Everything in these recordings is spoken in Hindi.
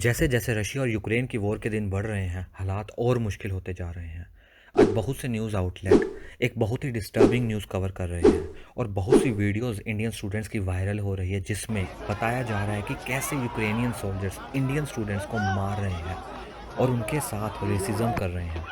जैसे जैसे रशिया और यूक्रेन की वॉर के दिन बढ़ रहे हैं, हालात और मुश्किल होते जा रहे हैं। आज बहुत से न्यूज़ आउटलेट एक बहुत ही डिस्टर्बिंग न्यूज़ कवर कर रहे हैं और बहुत सी वीडियोस इंडियन स्टूडेंट्स की वायरल हो रही है, जिसमें बताया जा रहा है कि कैसे यूक्रेनियन सोल्जर्स इंडियन स्टूडेंट्स को मार रहे हैं और उनके साथ रेसिज्म कर रहे हैं।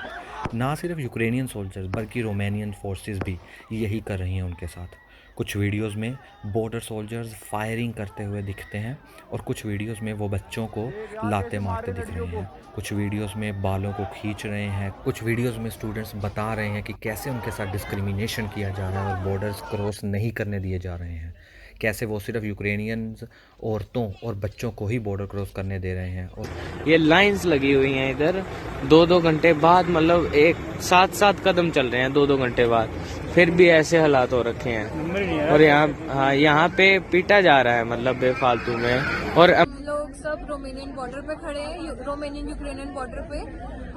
ना सिर्फ यूक्रेनियन सोल्जर्स बल्कि रोमानियन फोर्सेस भी यही कर रही हैं उनके साथ। कुछ वीडियोस में बॉर्डर सोल्जर्स फायरिंग करते हुए दिखते हैं और कुछ वीडियोस में वो बच्चों को लाते मारते दिख रहे हैं। कुछ वीडियोस में बालों को खींच रहे हैं। कुछ वीडियोस में स्टूडेंट्स बता रहे हैं कि कैसे उनके साथ डिस्क्रिमिनेशन किया जा रहा है और बॉर्डर्स क्रॉस नहीं करने दिए जा रहे हैं। कैसे वो सिर्फ यूक्रेनियंस औरतों और बच्चों को ही बॉर्डर क्रॉस करने दे रहे हैं। और ये लाइंस लगी हुई हैं इधर 2-2 घंटे बाद, मतलब एक 7-7 कदम चल रहे हैं 2-2 घंटे बाद, फिर भी ऐसे हालात हो रखे हैं। और यहाँ पे पीटा जा रहा है, मतलब बेफालतू में। और हम लोग सब रोमेनियन बॉर्डर पे खड़े हैं, रोमेनियन यूक्रेनियन बॉर्डर पे।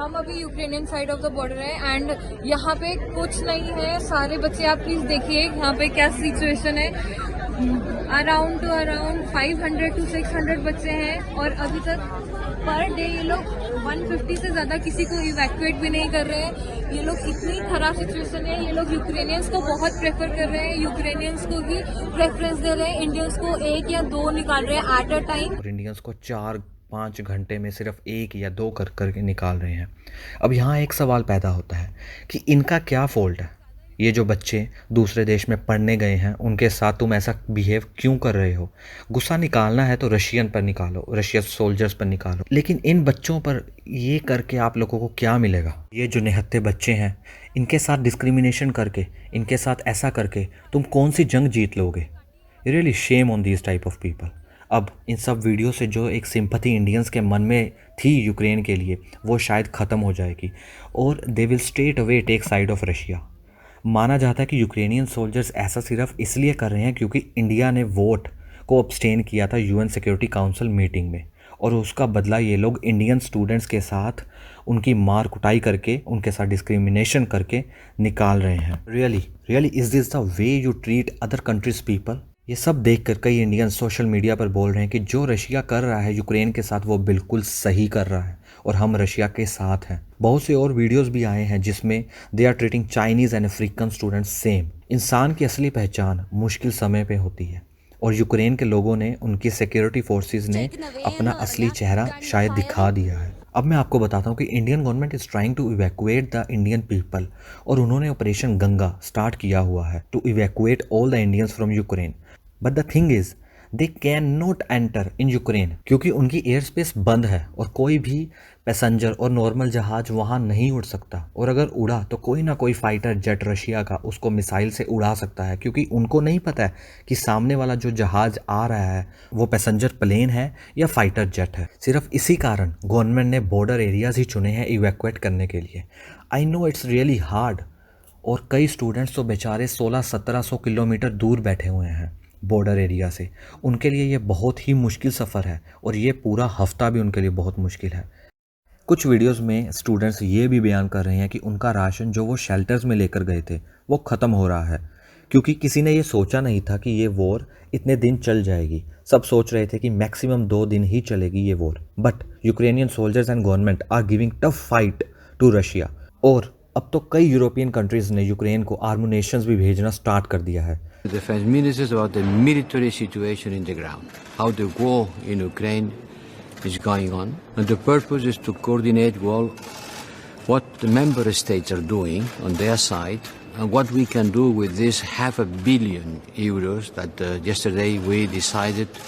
हम अभी Ukrainian side of the border है एंड यहाँ पे कुछ नहीं है। सारे बच्चे आप प्लीज देखिए यहाँ पे क्या सिचुएशन है। अराउंड 500 to 600 बच्चे हैं और अभी तक पर डे ये लोग 150 से ज्यादा किसी को इवैक्यूएट भी नहीं कर रहे हैं। ये लोग इतनी खराब सिचुएशन है। ये लोग यूक्रेनियंस को बहुत प्रेफर कर रहे हैं, यूक्रेनियंस को ही प्रेफरेंस दे रहे हैं, इंडियंस को 1 या 2 निकाल रहे हैं एट अ टाइम। और इंडियंस को 4-5 घंटे में सिर्फ 1 या 2 कर करके निकाल रहे हैं। अब यहाँ एक सवाल पैदा होता है कि इनका क्या फ़ॉल्ट है। ये जो बच्चे दूसरे देश में पढ़ने गए हैं, उनके साथ तुम ऐसा बिहेव क्यों कर रहे हो। गुस्सा निकालना है तो रशियन पर निकालो, रशियन सोल्जर्स पर निकालो, लेकिन इन बच्चों पर ये करके आप लोगों को क्या मिलेगा। ये जो निहत्थे बच्चे हैं, इनके साथ डिस्क्रिमिनेशन करके, इनके साथ ऐसा करके तुम कौन सी जंग जीत लोगे। Really shame on this type of people. अब इन सब वीडियो से जो एक सिंपैथी इंडियंस के मन में थी यूक्रेन के लिए, वो शायद ख़त्म हो जाएगी और they will straight away take side of Russia. माना जाता है कि यूक्रेनियन सोल्जर्स ऐसा सिर्फ इसलिए कर रहे हैं क्योंकि इंडिया ने वोट को अब्सटेन किया था यूएन सिक्योरिटी काउंसिल मीटिंग में, और उसका बदला ये लोग इंडियन स्टूडेंट्स के साथ उनकी मार कुटाई करके, उनके साथ डिस्क्रिमिनेशन करके निकाल रहे हैं। Really is this the way you treat other countries people. ये सब देखकर कई इंडियन सोशल मीडिया पर बोल रहे हैं कि जो रशिया कर रहा है यूक्रेन के साथ वो बिल्कुल सही कर रहा है और हम रशिया के साथ हैं। बहुत से और वीडियोस भी आए हैं जिसमें they are treating Chinese and African students same. इंसान की असली पहचान मुश्किल समय पे होती है और यूक्रेन के लोगों ने, उनकी सिक्योरिटी फोर्सेस ने अपना असली चेहरा शायद दिखा दिया है। अब मैं आपको बताता हूँ कि Indian government is trying to evacuate the Indian people, और उन्होंने ऑपरेशन गंगा स्टार्ट किया हुआ है to evacuate all the Indians from Ukraine. But the thing is they can not enter in Ukraine, क्योंकि उनकी एयर स्पेस बंद है और कोई भी पैसेंजर और नॉर्मल जहाज वहाँ नहीं उड़ सकता। और अगर उड़ा तो कोई ना कोई फाइटर जेट रशिया का उसको मिसाइल से उड़ा सकता है, क्योंकि उनको नहीं पता है कि सामने वाला जो जहाज आ रहा है वो पैसेंजर प्लेन है या फाइटर जेट है। सिर्फ इसी कारण गवर्नमेंट ने बॉर्डर एरियाज ही चुने हैं इवैक्यूएट करने के लिए। I know it's really hard, और कई स्टूडेंट्स तो बेचारे 1600-1700 किलोमीटर दूर बैठे हुए हैं बॉर्डर एरिया से। उनके लिए ये बहुत ही मुश्किल सफ़र है और ये पूरा हफ्ता भी उनके लिए बहुत मुश्किल है। कुछ वीडियोस में स्टूडेंट्स ये भी बयान कर रहे हैं कि उनका राशन जो वो शेल्टर्स में लेकर गए थे वो ख़त्म हो रहा है, क्योंकि किसी ने ये सोचा नहीं था कि ये वॉर इतने दिन चल जाएगी। सब सोच रहे थे कि मैक्सिमम 2 दिन ही चलेगी ये war, but Ukrainian soldiers and government are giving tough fight to Russia. और अब तो कई यूरोपियन कंट्रीज़ ने यूक्रेन को आर्मुनेशंस भी भेजना स्टार्ट कर दिया है। Defense ministers about the military situation in the ground, how the war in Ukraine is going on, and the purpose is to coordinate well what the member states are doing on their side and what we can do with this €500 million that yesterday we decided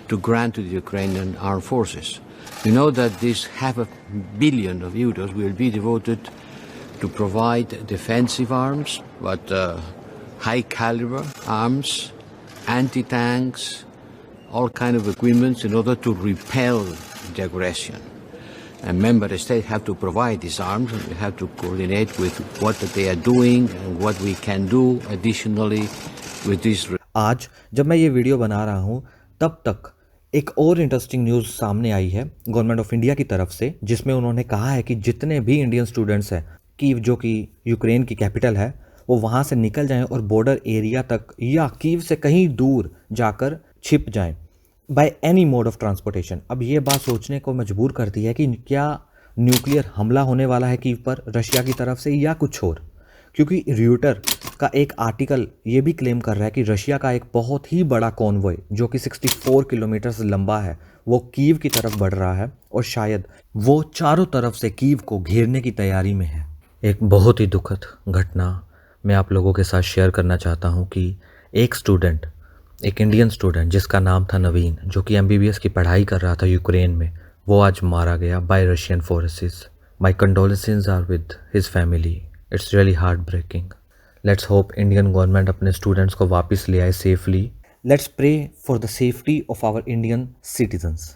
to grant to the Ukrainian armed forces. You know that this €500 million will be devoted to provide defensive arms, but high caliber arms, anti-tanks, all kind of equipments in order to repel the aggression. And member states have to provide these arms, and we have to coordinate with what they are doing and what we can do additionally with this. आज जब मैं ये वीडियो बना रहा हूँ तब तक एक और इंटरेस्टिंग न्यूज़ सामने आई है गवर्नमेंट ऑफ इंडिया की तरफ से, जिसमें उन्होंने कहा है कि जितने भी इंडियन स्टूडेंट्स हैं कीव, जो कि यूक्रेन की कैपिटल है, वो वहाँ से निकल जाएं और बॉर्डर एरिया तक या कीव से कहीं दूर जाकर छिप जाएं। By any mode of transportation. अब ये बात सोचने को मजबूर करती है कि क्या न्यूक्लियर हमला होने वाला है कीव पर रशिया की तरफ से या कुछ और, क्योंकि रॉयटर्स का एक आर्टिकल ये भी क्लेम कर रहा है कि रशिया का एक बहुत ही बड़ा कॉन्वॉय जो कि 64 किलोमीटर लंबा है वो कीव की तरफ बढ़ रहा है और शायद वो चारों तरफ से कीव को घेरने की तैयारी में है। एक बहुत ही दुखद घटना मैं आप लोगों के साथ शेयर करना चाहता हूँ कि एक इंडियन स्टूडेंट जिसका नाम था नवीन, जो कि MBBS की पढ़ाई कर रहा था यूक्रेन में, वो आज मारा गया by Russian forces. My condolences are with his family. It's really heart breaking. Let's hope Indian government अपने स्टूडेंट्स को वापस ले आए safely. Let's pray for the safety of our Indian citizens.